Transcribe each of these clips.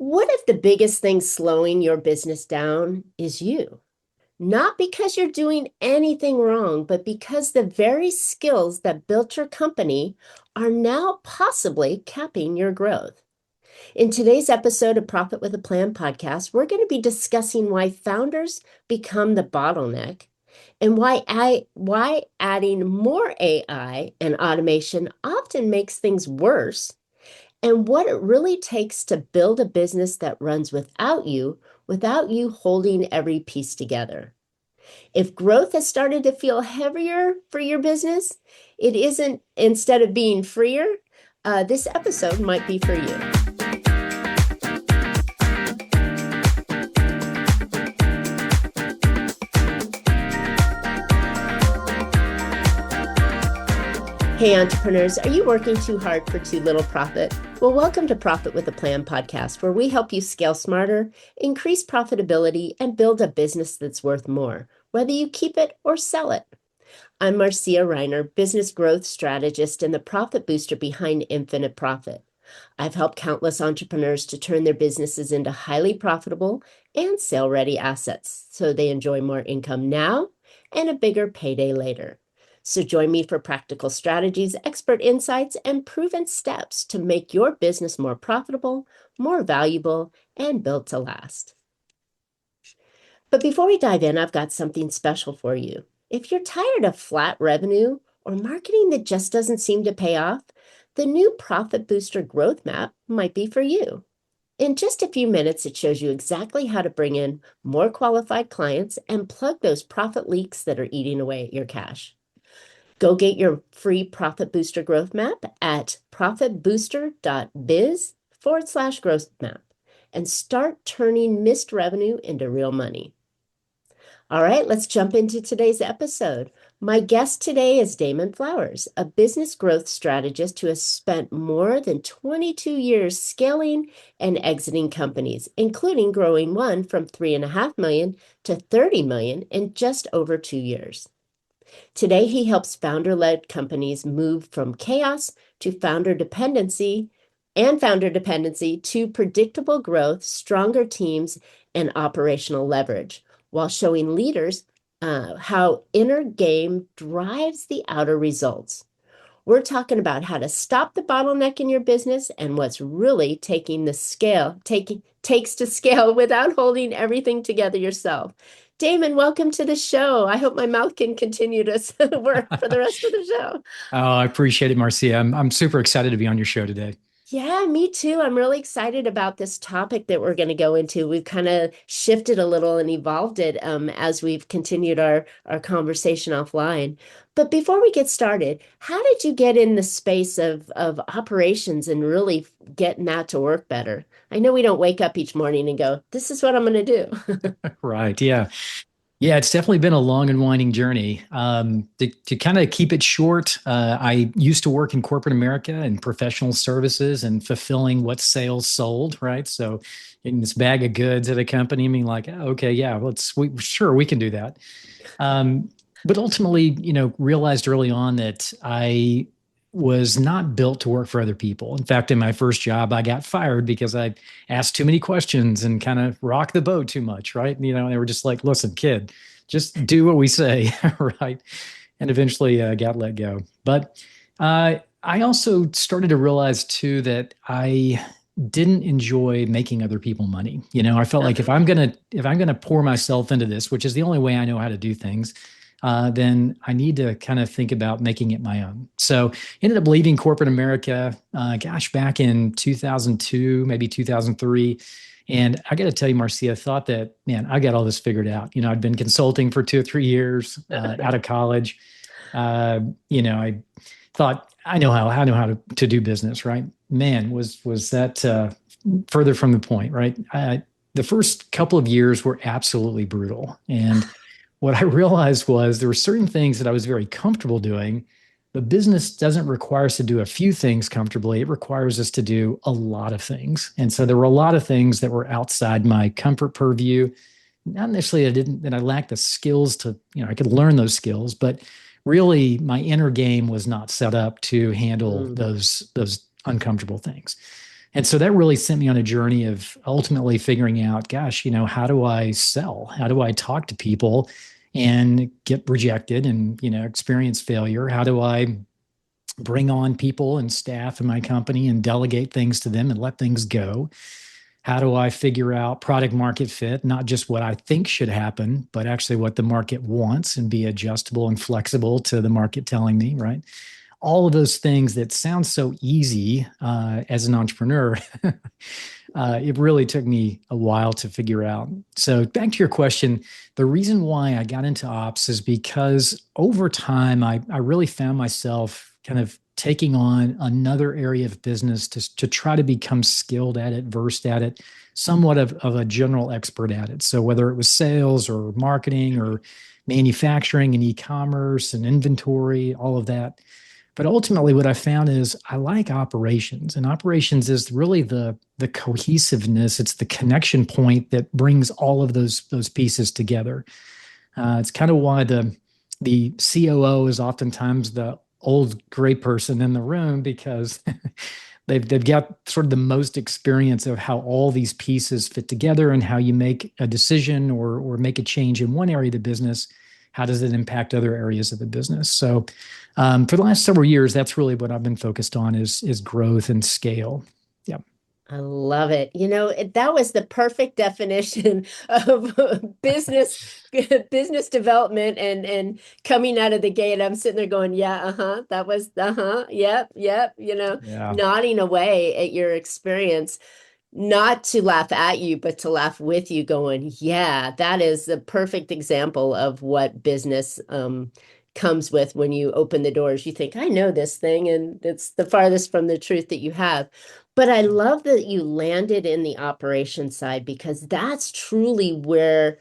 What if the biggest thing slowing your business down is you? Not because you're doing anything wrong, but because the very skills that built your company are now possibly capping your growth. In today's episode of Profit with a Plan podcast, we're going to be discussing why founders become the bottleneck and why adding more AI and automation often makes things worse, and what it really takes to build a business that runs without you holding every piece together. If growth has started to feel heavier for your business, it isn't, instead of being freer, this episode might be for you. Hey, entrepreneurs, are you working too hard for too little profit? Well, welcome to Profit with a Plan podcast, where we help you scale smarter, increase profitability, and build a business that's worth more, whether you keep it or sell it. I'm Marcia Reiner, business growth strategist and the profit booster behind Infinite Profit. I've helped countless entrepreneurs to turn their businesses into highly profitable and sale-ready assets so they enjoy more income now and a bigger payday later. So join me for practical strategies, expert insights, and proven steps to make your business more profitable, more valuable, and built to last. But before we dive in, I've got something special for you. If you're tired of flat revenue or marketing that just doesn't seem to pay off, the new Profit Booster Growth Map might be for you. In just a few minutes, it shows you exactly how to bring in more qualified clients and plug those profit leaks that are eating away at your cash. Go get your free Profit Booster Growth Map at profitbooster.biz/growth map and start turning missed revenue into real money. All right, let's jump into today's episode. My guest today is Damon Flowers, a business growth strategist who has spent more than 22 years scaling and exiting companies, including growing one from $3.5 million to $30 million in just over 2 years. Today, he helps founder-led companies move from chaos to founder dependency to predictable growth, stronger teams, and operational leverage, while showing leaders how inner game drives the outer results. We're talking about how to stop the bottleneck in your business and what's really takes to scale without holding everything together yourself. Damon, welcome to the show. I hope my mouth can continue to work for the rest of the show. Oh, I appreciate it, Marcia. I'm super excited to be on your show today. Yeah, me too. I'm really excited about this topic that we're going to go into. We've kind of shifted a little and evolved it as we've continued our conversation offline. But before we get started, how did you get in the space of operations and really getting that to work better? I know we don't wake up each morning and go, this is what I'm going to do. Right. Yeah. Yeah. It's definitely been a long and winding journey. To kind of keep it short, I used to work in corporate America and professional services and fulfilling what sales sold. Right. So getting this bag of goods at a company, being like, oh, okay, yeah, sure, we can do that. But ultimately, realized early on that I was not built to work for other people. In fact, in my first job, I got fired because I asked too many questions and kind of rocked the boat too much, right? They were just like, listen, kid, just do what we say, right? And eventually got let go. But I also started to realize too that I didn't enjoy making other people money. I felt like if I'm gonna pour myself into this, which is the only way I know how to do things, then I need to kind of think about making it my own. So ended up leaving corporate America, back in 2002, maybe 2003. And I got to tell you, Marcia, I thought that, man, I got all this figured out. I'd been consulting for 2 or 3 years out of college. I thought I know how to do business, right? Man, was that further from the point, right? The first couple of years were absolutely brutal. And what I realized was there were certain things that I was very comfortable doing, but business doesn't require us to do a few things comfortably. It requires us to do a lot of things. And so there were a lot of things that were outside my comfort purview. Not necessarily that I lacked the skills to, I could learn those skills, but really my inner game was not set up to handle those uncomfortable things. And so that really sent me on a journey of ultimately figuring out, gosh, how do I sell? How do I talk to people and get rejected and, experience failure? How do I bring on people and staff in my company and delegate things to them and let things go? How do I figure out product market fit, not just what I think should happen, but actually what the market wants and be adjustable and flexible to the market telling me, right? All of those things that sound so easy as an entrepreneur, it really took me a while to figure out. So back to your question, the reason why I got into ops is because over time, I really found myself kind of taking on another area of business to try to become skilled at it, versed at it, somewhat of a general expert at it. So whether it was sales or marketing or manufacturing and e-commerce and inventory, all of that. But ultimately, what I found is I like operations, and operations is really the cohesiveness. It's the connection point that brings all of those pieces together. It's kind of why the COO is oftentimes the old gray person in the room because they've got sort of the most experience of how all these pieces fit together and how you make a decision or make a change in one area of the business. How does it impact other areas of the business? So for the last several years, that's really what I've been focused on is growth and scale. Yeah. I love it. That was the perfect definition of business development and coming out of the gate. I'm sitting there going, yeah, that was, yep, Yeah. nodding away at your experience, not to laugh at you, but to laugh with you, going, yeah, that is the perfect example of what business comes with when you open the doors. You think, I know this thing, and it's the farthest from the truth that you have. But I love that you landed in the operation side because that's truly where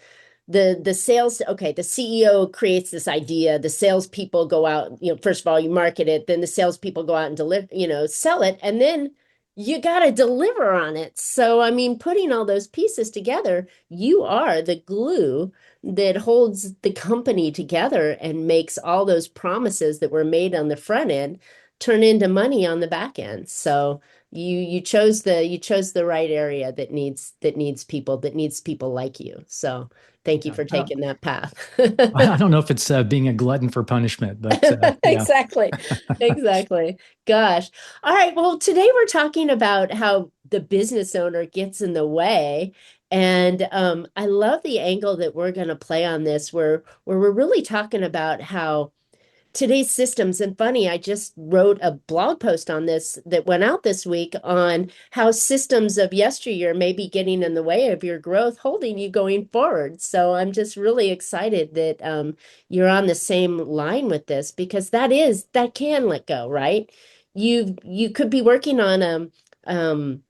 the sales, okay, the CEO creates this idea, the salespeople go out, first of all, you market it, then the salespeople go out and deliver, sell it, and then you got to deliver on it. So, I mean, putting all those pieces together, you are the glue that holds the company together and makes all those promises that were made on the front end turn into money on the back end. So you chose the right area that needs people like you. So thank you Yeah. for taking that path. I don't know if it's being a glutton for punishment, but yeah. Exactly. Exactly. Gosh. All right. Well, today we're talking about how the business owner gets in the way. And I love the angle that we're going to play on this, where we're really talking about how today's systems. And funny, I just wrote a blog post on this that went out this week on how systems of yesteryear may be getting in the way of your growth, holding you going forward. So I'm just really excited that you're on the same line with this, because that can let go, right? You could be working on um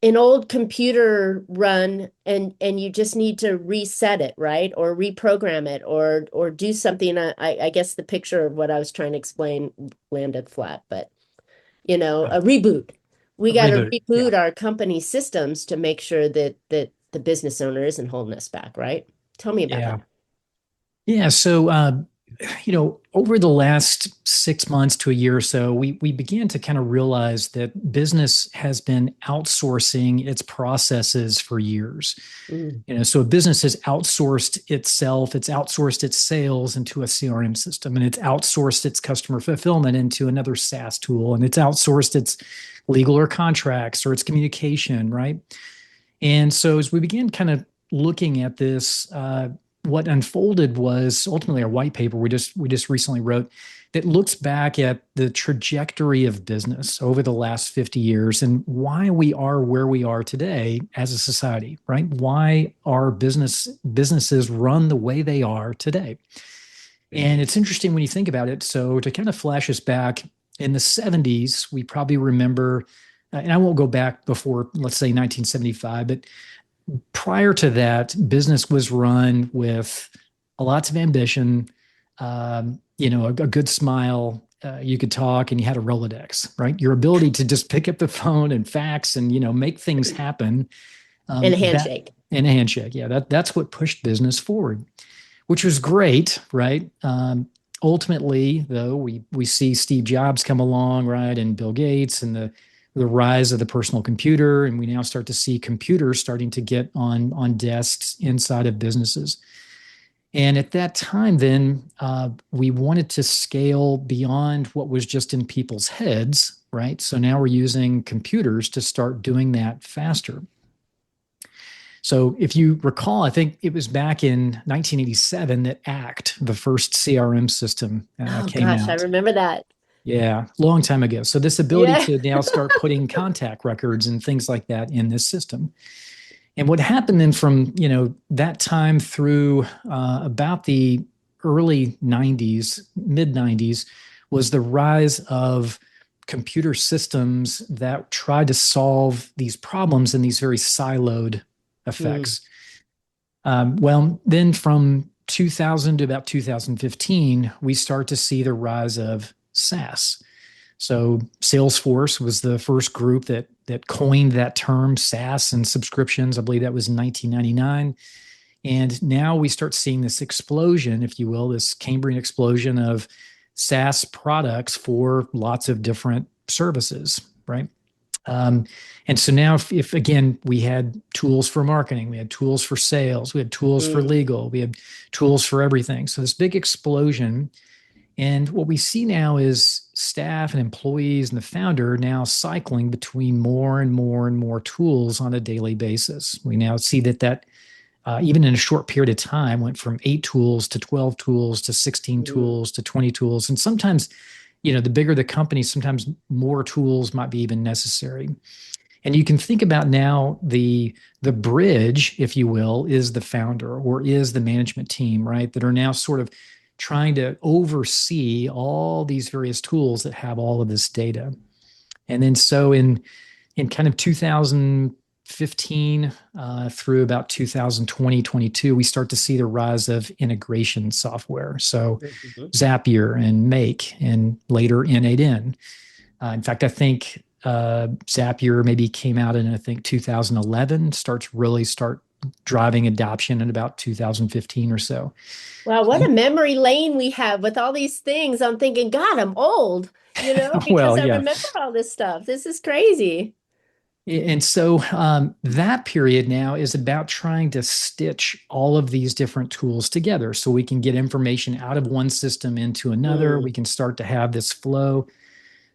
an old computer run, and you just need to reset it, right? Or reprogram it, or do something. I guess the picture of what I was trying to explain landed flat, but a reboot. We A got to reboot. Yeah. reboot our company systems to make sure that the business owner isn't holding us back, right? Tell me about Yeah. that. Yeah. So, over the last 6 months to a year or so, we began to kind of realize that business has been outsourcing its processes for years. Mm. So a business has outsourced itself, it's outsourced its sales into a CRM system, and it's outsourced its customer fulfillment into another SaaS tool, and it's outsourced its legal or contracts or its communication, right? And so as we began kind of looking at this, what unfolded was ultimately a white paper we just recently wrote that looks back at the trajectory of business over the last 50 years and why we are where we are today as a society, right? Why our businesses run the way they are today. And it's interesting when you think about it. So to kind of flash us back in the 70s, we probably remember, and I won't go back before, let's say 1975, but prior to that, business was run with lots of ambition, a good smile. You could talk and you had a Rolodex, right? Your ability to just pick up the phone and fax and, make things happen. And a That handshake. and a handshake. Yeah, that's what pushed business forward, which was great, right? Ultimately, though, we see Steve Jobs come along, right, and Bill Gates and the the rise of the personal computer, and we now start to see computers starting to get on desks inside of businesses. And at that time, then we wanted to scale beyond what was just in people's heads, right? So now we're using computers to start doing that faster. So if you recall, I think it was back in 1987 that ACT, the first CRM system, Oh came gosh, I out. remember that. Yeah, long time ago. So this ability Yeah. to now start putting contact records and things like that in this system. And what happened then from, that time through about the early 90s, mid 90s, was the rise of computer systems that tried to solve these problems in these very siloed Mm, effects. Well, then from 2000 to about 2015, we start to see the rise of SaaS. So Salesforce was the first group that coined that term, SaaS and subscriptions. I believe that was in 1999. And now we start seeing this explosion, if you will, this Cambrian explosion of SaaS products for lots of different services, right? Um, and so now, if again, we had tools for marketing, we had tools for sales, we had tools for mm, legal, we had tools for everything. So this big explosion. And what we see now is staff and employees and the founder now cycling between more and more and more tools on a daily basis. We now see that even in a short period of time went from 8 tools to 12 tools to 16 mm. tools to 20 tools. And sometimes, the bigger the company, sometimes more tools might be even necessary. And you can think about now the bridge, if you will, is the founder or is the management team, right? That are now sort of trying to oversee all these various tools that have all of this data. And then so in kind of 2015 through about 2020, 22, we start to see the rise of integration software. So Mhm. Zapier and Make and later N8N. In fact, I think Zapier maybe came out in, I think, 2011, start driving adoption in about 2015 or so. Wow, what a memory lane we have with all these things. I'm thinking, God, I'm old, because Well, I yeah. remember all this stuff. This is crazy. And so that period now is about trying to stitch all of these different tools together so we can get information out of one system into another. We Mm, can start to have this flow.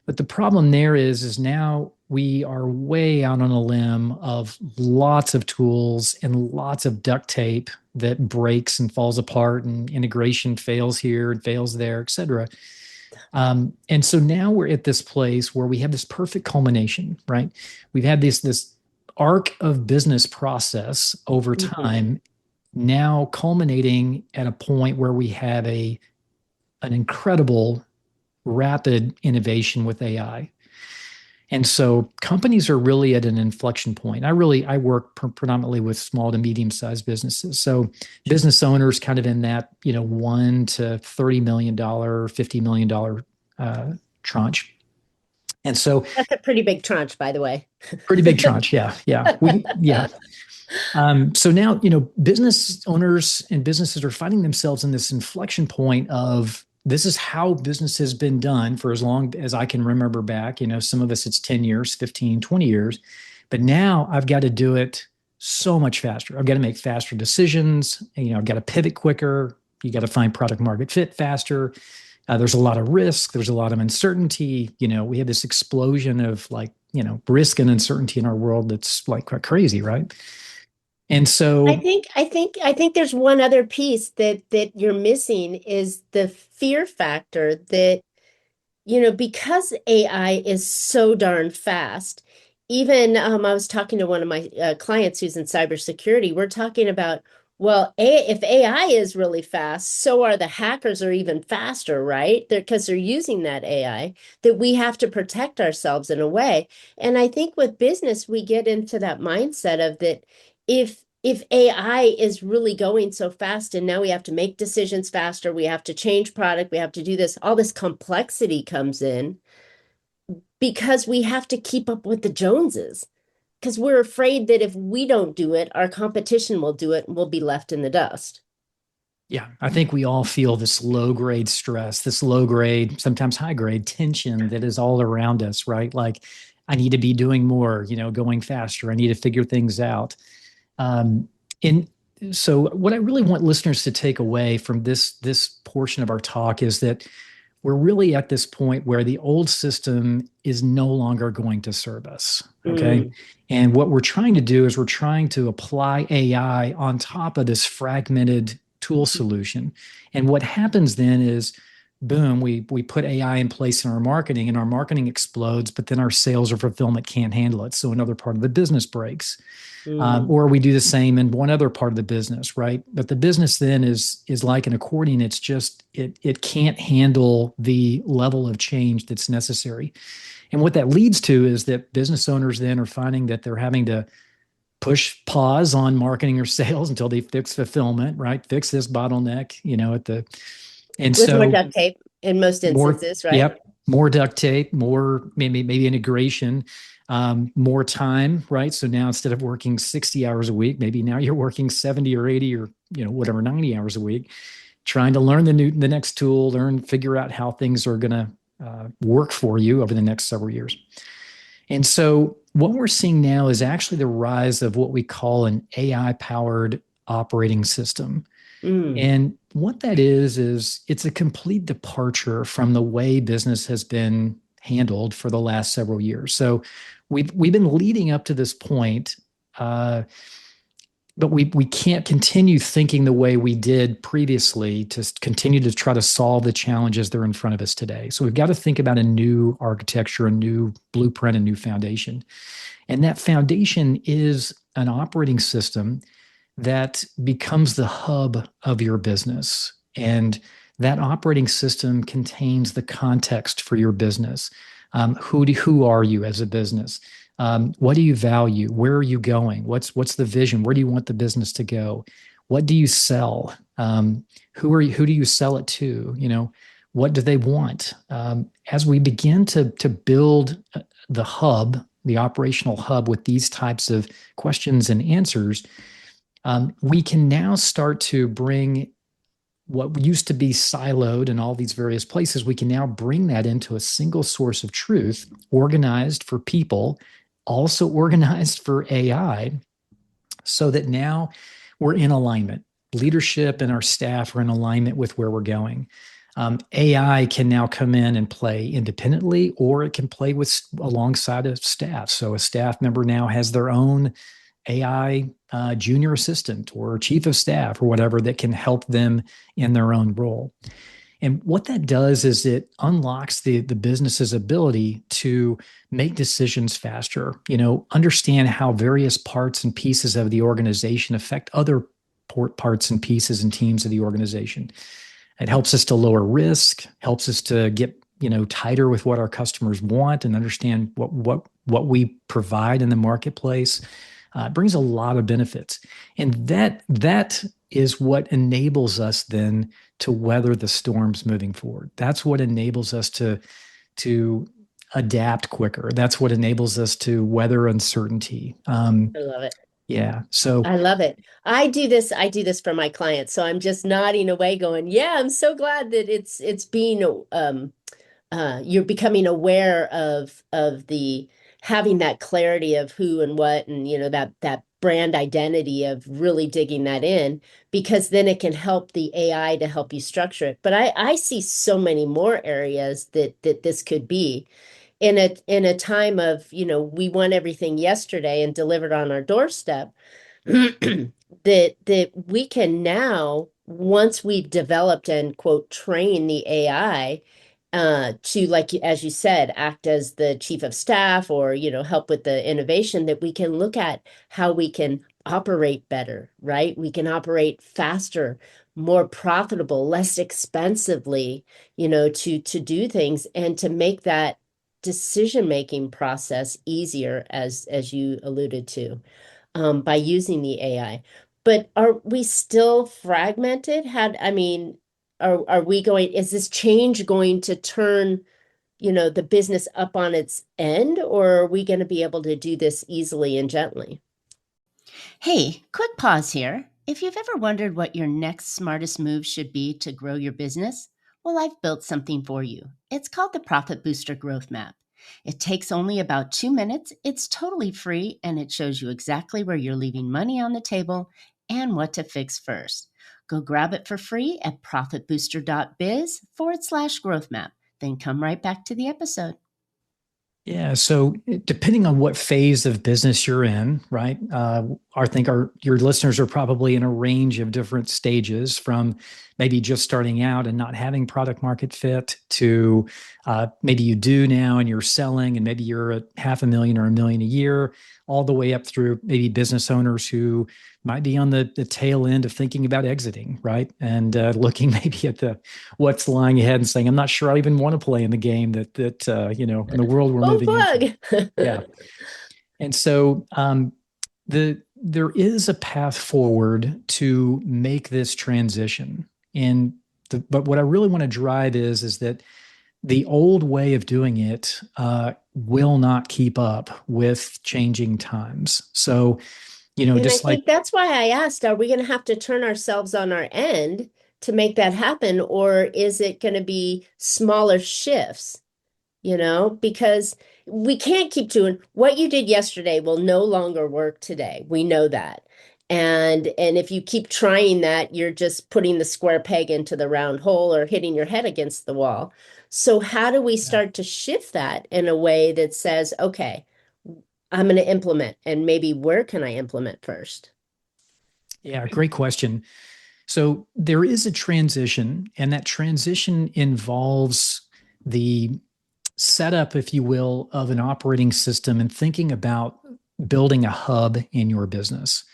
But the problem there is now we are way out on a limb of lots of tools and lots of duct tape that breaks and falls apart and integration fails here and fails there, et cetera. And so now we're at this place where we have this perfect culmination, right? We've had this arc of business process over mhm. time, now culminating at a point where we have an incredible rapid innovation with AI. And so companies are really at an inflection point. I work predominantly with small to medium sized businesses. So business owners kind of in that, $1 to $30 million, $50 million tranche. And so That's a pretty big tranche, by the way. pretty big tranche. Yeah. Yeah. Yeah. So now, business owners and businesses are finding themselves in this inflection point of this is how business has been done for as long as I can remember back. Some of us it's 10 years, 15, 20 years. But now I've got to do it so much faster. I've got to make faster decisions. I've got to pivot quicker. You got to find product market fit faster. There's a lot of risk. There's a lot of uncertainty. We have this explosion of risk and uncertainty in our world that's like quite crazy, right? And I so, think I think I think there's one other piece that you're missing is the fear factor that because AI is so darn fast, even I was talking to one of my clients who's in cybersecurity. We're talking about, well, if AI is really fast, so are the hackers are even faster, right? Because they're using that AI, that we have to protect ourselves in a way. And I think with business, we get into that mindset of that if AI is really going so fast and now we have to make decisions faster, we have to change product, we have to do this, all this complexity comes in because we have to keep up with the Joneses. Because we're afraid that if we don't do it, our competition will do it and we'll be left in the dust. yeah, I think we all feel this low grade stress, this low grade, sometimes high grade tension that is all around us, right? Like, I need to be doing more, going faster. I need to figure things out. Um, and so what I really want listeners to take away from this portion of our talk is that we're really at this point where the old system is no longer going to serve us. Okay. Mm, And what we're trying to do is we're trying to apply AI on top of this fragmented tool solution. And what happens then is, boom, we put AI in place in our marketing and our marketing explodes, but then our sales or fulfillment can't handle it. So another part of the business breaks. mm, Or we do the same in one other part of the business, right? But the business then is like an accordion. It's just it can't handle the level of change that's necessary. And what that leads to is that business owners then are finding that they're having to push pause on marketing or sales until they fix fulfillment, right? Fix this bottleneck, at the and with more so duct tape in most more, instances, right? yep, more duct tape, more maybe integration, more time, right? So now instead of working 60 hours a week, maybe now you're working 70 or 80 or whatever 90 hours a week, trying to learn the next tool, figure out how things are going to work for you over the next several years. And so what we're seeing now is actually the rise of what we call an AI powered operating system. Mm, And what that is it's a complete departure from the way business has been handled for the last several years. So we've been leading up to this point, uh, but we can't continue thinking the way we did previously to continue to try to solve the challenges that are in front of us today. So we've got to think about a new architecture, a new blueprint, a new foundation. And that foundation is an operating system that becomes the hub of your business. And that operating system contains the context for your business. Who are you as a business? What do you value? Where are you going? What's the vision? Where do you want the business to go? What do you sell? Who do you sell it to? What do they want? As we begin to build the hub, the operational hub with these types of questions and answers, we can now start to bring what used to be siloed in all these various places. We can now bring that into a single source of truth, organized for people, also organized for AI, so that now we're in alignment. Leadership and our staff are in alignment with where we're going. AI can now come in and play independently, or it can play with alongside a staff. So a staff member now has their own AI junior assistant or chief of staff or whatever that can help them in their own role. And what that does is it unlocks the business's ability to make decisions faster, understand how various parts and pieces of the organization affect other parts and pieces and teams of the organization. It helps us to lower risk, helps us to get tighter with what our customers want and understand what we provide in the marketplace. It brings a lot of benefits, and that is what enables us then to weather the storms moving forward. That's what enables us to adapt quicker. That's what enables us to weather uncertainty. I love it. Yeah. So I love it. I do this for my clients. So I'm just nodding away going, yeah, I'm so glad that it's being you're becoming aware of the having that clarity of who and what and that brand identity of really digging that in, because then it can help the AI to help you structure it. But I see so many more areas that this could be in a time of, we want everything yesterday and delivered on our doorstep. That we can now, once we've developed and quote train the AI to, like as you said, act as the chief of staff or help with the innovation, that we can look at how we can operate better, right? We can operate faster, more profitable, less expensively, to do things and to make that decision-making process easier, as you alluded to, by using the AI. But are we still fragmented? I mean, are we going, is this change going to turn, the business up on its end, or are we going to be able to do this easily and gently? Hey, quick pause here. If you've ever wondered what your next smartest move should be to grow your business, well, I've built something for you. It's called the Profit Booster Growth Map. It takes only about 2 minutes. It's totally free and it shows you exactly where you're leaving money on the table and what to fix first. Go grab it for free at profitbooster.biz/growth map. Then come right back to the episode. Yeah. So depending on what phase of business you're in, right? I think your listeners are probably in a range of different stages from maybe just starting out and not having product market fit to maybe you do now and you're selling and maybe you're at 500,000 or 1 million a year, all the way up through maybe business owners who might be on the tail end of thinking about exiting, right? And looking maybe at what's lying ahead and saying, I'm not sure I even want to play in the game in the world we're Oh, moving into. bug. Yeah. And so there is a path forward to make this transition. But what I really want to drive is that the old way of doing it will not keep up with changing times. So, And I just like, think that's why I asked, are we going to have to turn ourselves on our end to make that happen, or is it going to be smaller shifts? Because we can't keep doing what you did yesterday will no longer work today. We know that. And if you keep trying that, you're just putting the square peg into the round hole or hitting your head against the wall. So how do we start to shift that in a way that says, okay, I'm going to implement, and maybe where can I implement first? yeah, great question. So there is a transition, and that transition involves the setup, if you will, of an operating system and thinking about building a hub in your business.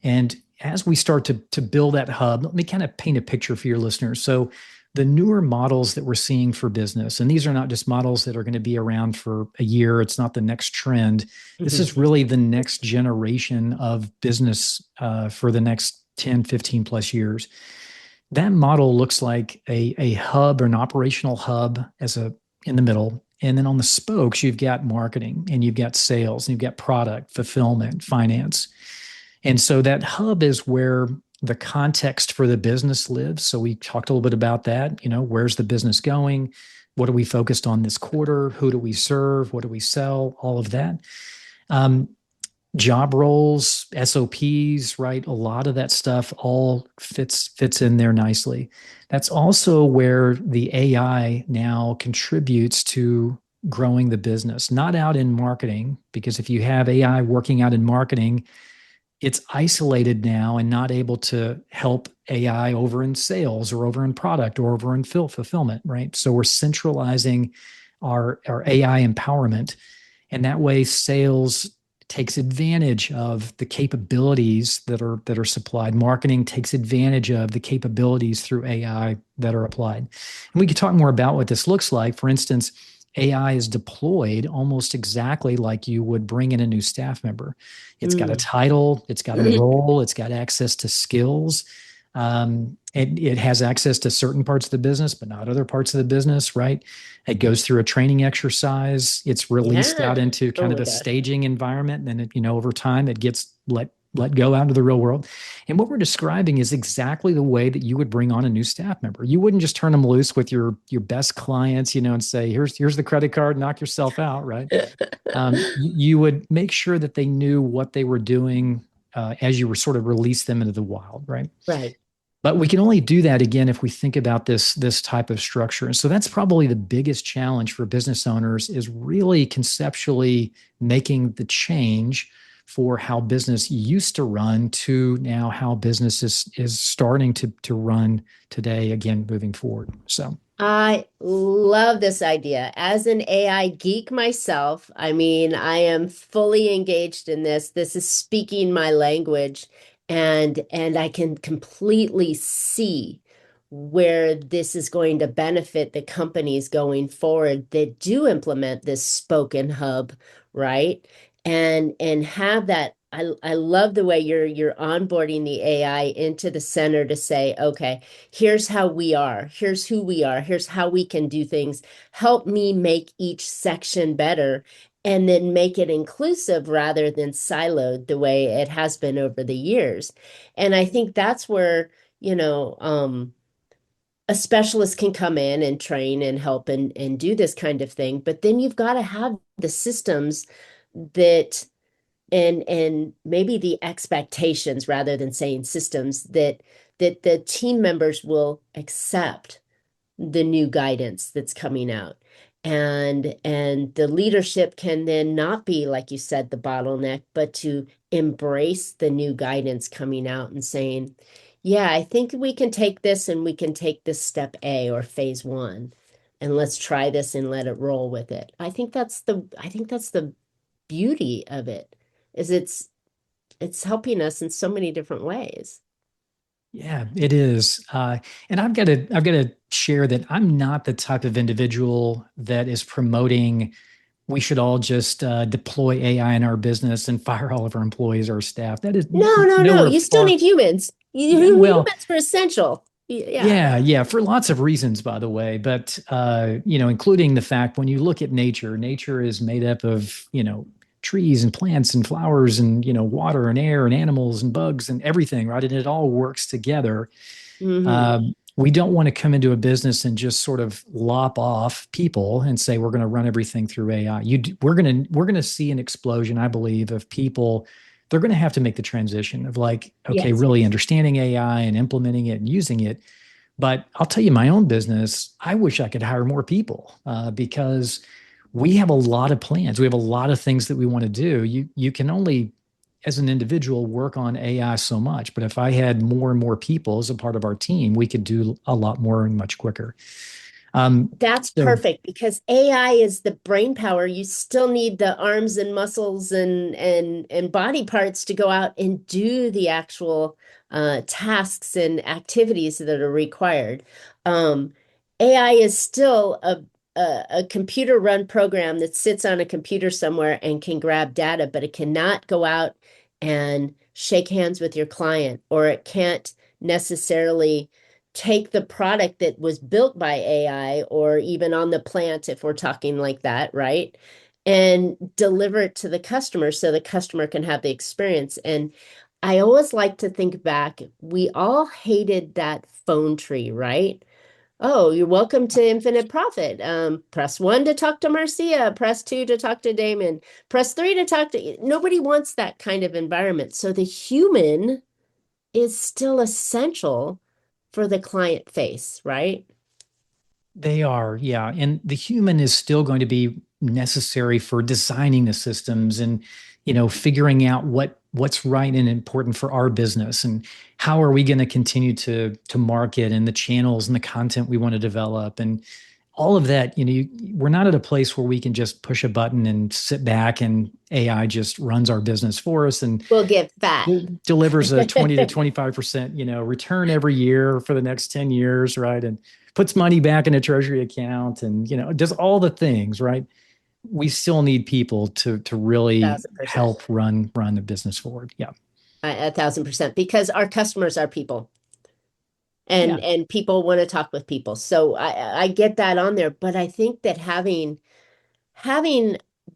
And as we start to build that hub, let me kind of paint a picture for your listeners. So the newer models that we're seeing for business, and these are not just models that are going to be around for a year, it's not the next trend. This is really the next generation of business for the next 10, 15 plus years. That model looks like a hub or an operational hub in the middle. And then on the spokes, you've got marketing and you've got sales and you've got product, fulfillment, finance. And so that hub is where the context for the business lives. So we talked a little bit about that. Where's the business going? What are we focused on this quarter? Who do we serve? What do we sell? All of that. Job roles, SOPs, right? A lot of that stuff all fits in there nicely. That's also where the AI now contributes to growing the business, not out in marketing, because if you have AI working out in marketing, it's isolated now and not able to help AI over in sales or over in product or over in fulfillment, right? So we're centralizing our AI empowerment, and that way sales takes advantage of the capabilities that are supplied. Marketing takes advantage of the capabilities through AI that are applied. And we could talk more about what this looks like. For instance, AI is deployed almost exactly like you would bring in a new staff member. It's got a title, it's got a role, it's got access to skills. It has access to certain parts of the business, but not other parts of the business, right? It goes through a training exercise. It's released out into kind of a staging environment. And then, over time, it gets let go out into the real world. And what we're describing is exactly the way that you would bring on a new staff member. You wouldn't just turn them loose with your best clients, and say, here's the credit card, knock yourself out, right? You would make sure that they knew what they were doing as you were sort of release them into the wild, right? Right. But we can only do that again if we think about this type of structure. And so that's probably the biggest challenge for business owners, is really conceptually making the change for how business used to run to now how business is starting to run today, again, moving forward. So I love this idea. As an AI geek myself, I mean, I am fully engaged in this. This is speaking my language, and I can completely see where this is going to benefit the companies going forward that do implement this spoken hub, right? And have that. I love the way you're onboarding the AI into the center to say, okay, here's how we are, here's who we are, here's how we can do things. Help me make each section better, and then make it inclusive rather than siloed the way it has been over the years. And I think that's where, a specialist can come in and train and help and do this kind of thing. But then you've got to have the systems that and maybe the expectations rather than saying systems that the team members will accept the new guidance that's coming out. And the leadership can then not be, like you said, the bottleneck, but to embrace the new guidance coming out and saying, yeah, I think we can take this and we can take this step A or phase one, and let's try this and let it roll with it. I think that's the beauty of it, is it's helping us in so many different ways. Yeah, it is. And I've got to share that I'm not the type of individual that is promoting we should all just deploy AI in our business and fire all of our employees or staff. That is No. nowhere You still far. need humans. Yeah, well, Humans are essential. Yeah. yeah, for lots of reasons, by the way. But including the fact when you look at nature, nature is made up of trees and plants and flowers and water and air and animals and bugs and everything, right? And it all works together. We don't want to come into a business and just sort of lop off people and say we're going to run everything through AI. We're going to see an explosion, I believe, of people. They're going to have to make the transition of like, okay, Yes. really understanding AI and implementing it and using it. But I'll tell you, my own business, I wish I could hire more people because we have a lot of plans. We have a lot of things that we want to do. You can only, as an individual, work on AI so much. But if I had more and more people as a part of our team, we could do a lot more and much quicker. That's So perfect, because AI is the brain power. You still need the arms and muscles and body parts to go out and do the actual tasks and activities that are required. Um, AI is still a computer run program that sits on a computer somewhere and can grab data, but it cannot go out and shake hands with your client, or it can't necessarily take the product that was built by AI or even on the plant, if we're talking like that, right? And deliver it to the customer so the customer can have the experience. And I always like to think back, we all hated that phone tree, right? Oh, you're welcome to Infinite Profit. Press one to talk to Marcia, press two to talk to Damon, press three to talk to. Nobody wants that kind of environment. So the human is still essential for the client face, right? they are, yeah. And the human is still going to be necessary for designing the systems and, figuring out what's right and important for our business and how are we going to continue to market and the channels and the content we want to develop and all of that. We're not at a place where we can just push a button and sit back and AI just runs our business for us and We'll get fat. delivers a 20 to 25%, return every year for the next 10 years, right? And puts money back in a treasury account and, does all the things, right? We still need people to really 1,000%. help run the business forward. Yeah. 1,000%, because our customers are people, Yeah. and people want to talk with people. So I get that on there, but I think that having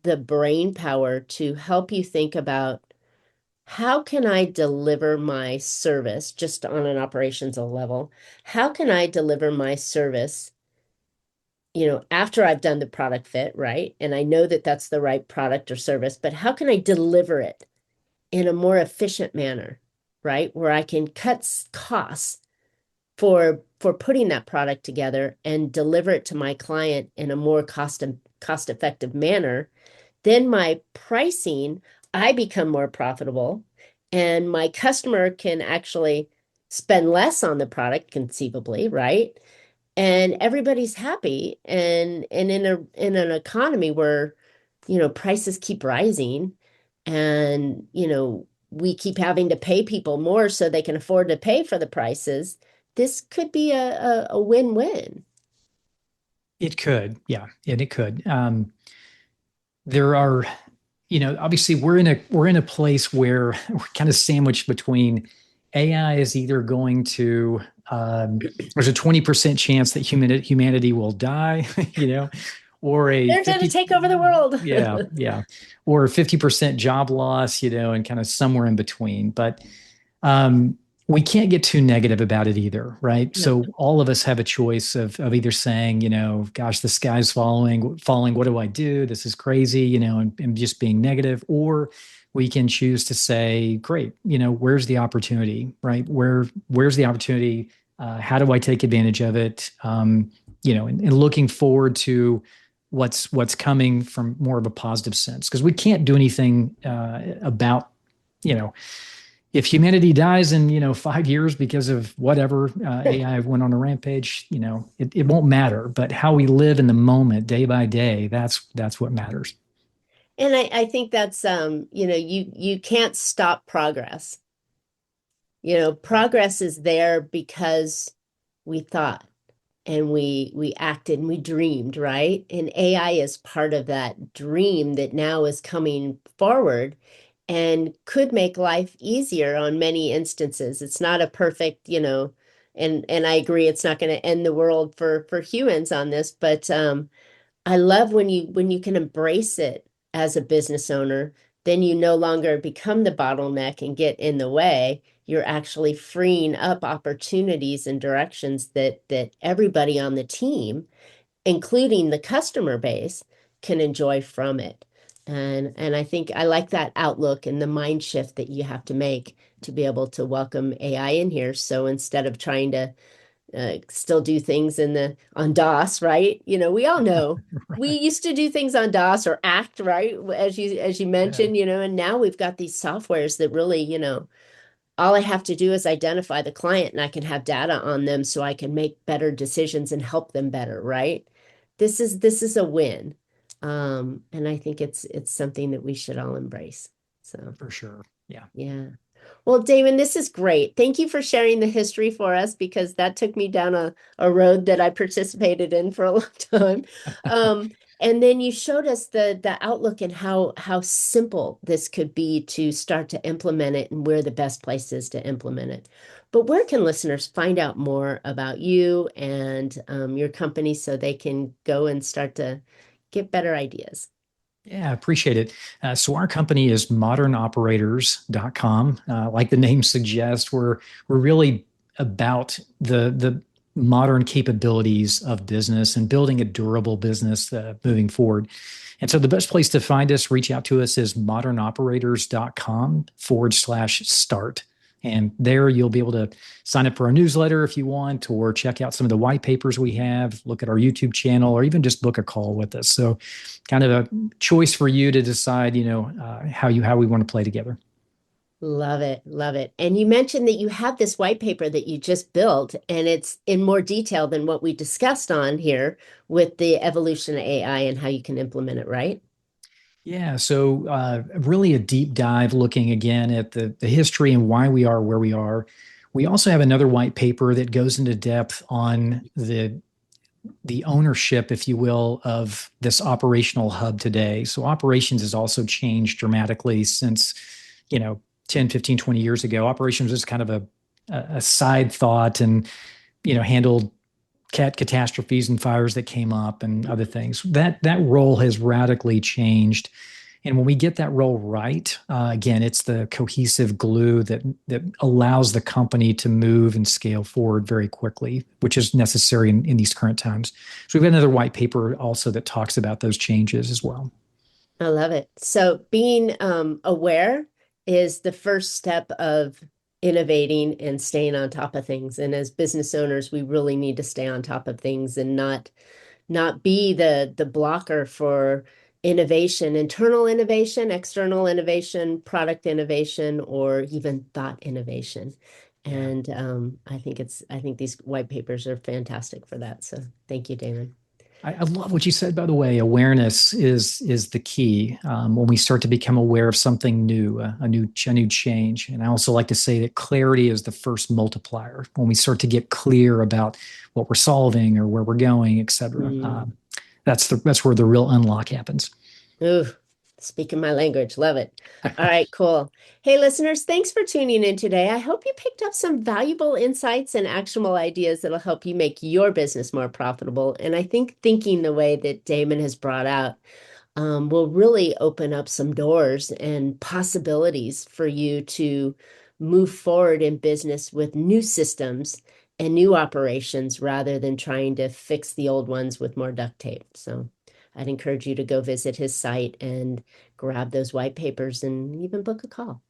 the brain power to help you think about how can I deliver my service just on an operations level? How can I deliver my service, after I've done the product fit, right? And I know that that's the right product or service, but how can I deliver it in a more efficient manner, right? Where I can cut costs for putting that product together and deliver it to my client in a more cost effective manner. Then my pricing, I become more profitable, and my customer can actually spend less on the product conceivably, right? And everybody's happy. And in an economy where, prices keep rising, and, we keep having to pay people more so they can afford to pay for the prices, this could be a win-win. It could. Yeah. And it could. There are, obviously we're in a place where we're kind of sandwiched between AI is either going to, there's a 20% chance that humanity will die, or a They're going to 50, take over the world. yeah, or 50% job loss, and kind of somewhere in between. But, we can't get too negative about it either, right? No. So all of us have a choice of either saying, gosh, the sky's falling. What do I do? This is crazy, and just being negative, or we can choose to say, great, where's the opportunity, right? Where's the opportunity? How do I take advantage of it? And looking forward to what's coming from more of a positive sense, because we can't do anything about, you know if humanity dies in 5 years because of whatever AI went on a rampage, it won't matter. But how we live in the moment, day by day, that's what matters. And I think that's you can't stop progress. Progress is there because we thought and we acted and we dreamed, right? And AI is part of that dream that now is coming forward and could make life easier on many instances. It's not a perfect, and I agree it's not going to end the world for humans on this, but I love when you can embrace it as a business owner, then you no longer become the bottleneck and get in the way. You're actually freeing up opportunities and directions that everybody on the team, including the customer base, can enjoy from it. And I think I like that outlook and the mind shift that you have to make to be able to welcome AI in here. So instead of trying to still do things on DOS, right? We all know we Right. used to do things on DOS or Act, right? As you Yeah, mentioned, and now we've got these softwares that really, all I have to do is identify the client and I can have data on them so I can make better decisions and help them better, right? This is a win. And I think it's something that we should all embrace. So, for sure. Yeah. yeah. Well, Damon, this is great. Thank you for sharing the history for us because that took me down a road that I participated in for a long time. Um, and then you showed us the outlook and how simple this could be to start to implement it and where the best place is to implement it. But where can listeners find out more about you and your company so they can go and start to get better ideas? Yeah, I appreciate it. So our company is modernoperators.com. Like the name suggests, we're really about the modern capabilities of business and building a durable business moving forward. And so the best place to find us, reach out to us, is modernoperators.com/start. And there you'll be able to sign up for our newsletter if you want, or check out some of the white papers we have, look at our YouTube channel, or even just book a call with us. So kind of a choice for you to decide, how we want to play together. Love it. Love it. And you mentioned that you have this white paper that you just built, and it's in more detail than what we discussed on here with the evolution of AI and how you can implement it, right? Yeah, so really a deep dive looking again at the history and why we are where we are. We also have another white paper that goes into depth on the ownership, if you will, of this operational hub today. So operations has also changed dramatically since, 10, 15, 20 years ago. Operations was kind of a side thought and, handled catastrophes and fires that came up and other things. That role has radically changed. And when we get that role right, again, it's the cohesive glue that allows the company to move and scale forward very quickly, which is necessary in these current times. So we've got another white paper also that talks about those changes as well. I love it. So being aware is the first step of innovating and staying on top of things. And as business owners, we really need to stay on top of things and not be the blocker for innovation, internal innovation, external innovation, product innovation, or even thought innovation. Yeah. And I think these white papers are fantastic for that. So thank you, Damon. I love what you said, by the way. Awareness is the key when we start to become aware of something new, a new change. And I also like to say that clarity is the first multiplier. When we start to get clear about what we're solving or where we're going, et cetera, Mm. that's where the real unlock happens. Ooh, speaking my language. Love it. All right, cool. Hey, listeners, thanks for tuning in today. I hope you picked up some valuable insights and actionable ideas that'll help you make your business more profitable. And I think thinking the way that Damon has brought out will really open up some doors and possibilities for you to move forward in business with new systems and new operations rather than trying to fix the old ones with more duct tape. So I'd encourage you to go visit his site and grab those white papers and even book a call.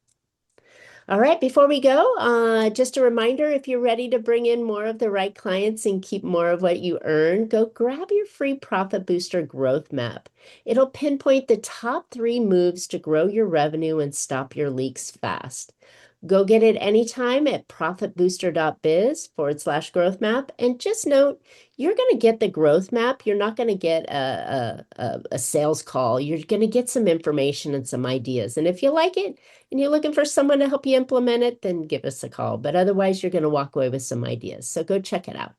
All right, before we go, just a reminder, if you're ready to bring in more of the right clients and keep more of what you earn, go grab your free Profit Booster Growth Map. It'll pinpoint the top 3 moves to grow your revenue and stop your leaks fast. Go get it anytime at profitbooster.biz/growth map. And just note, you're going to get the growth map. You're not going to get a sales call. You're going to get some information and some ideas. And if you like it and you're looking for someone to help you implement it, then give us a call. But otherwise, you're going to walk away with some ideas. So go check it out.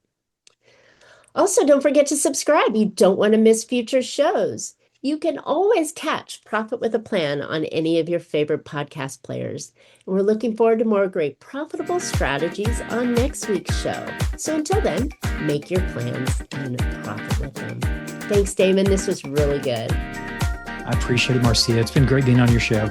Also, don't forget to subscribe. You don't want to miss future shows. You can always catch Profit with a Plan on any of your favorite podcast players. And we're looking forward to more great profitable strategies on next week's show. So until then, make your plans and profit with them. Thanks, Damon. This was really good. I appreciate it, Marcia. It's been great being on your show.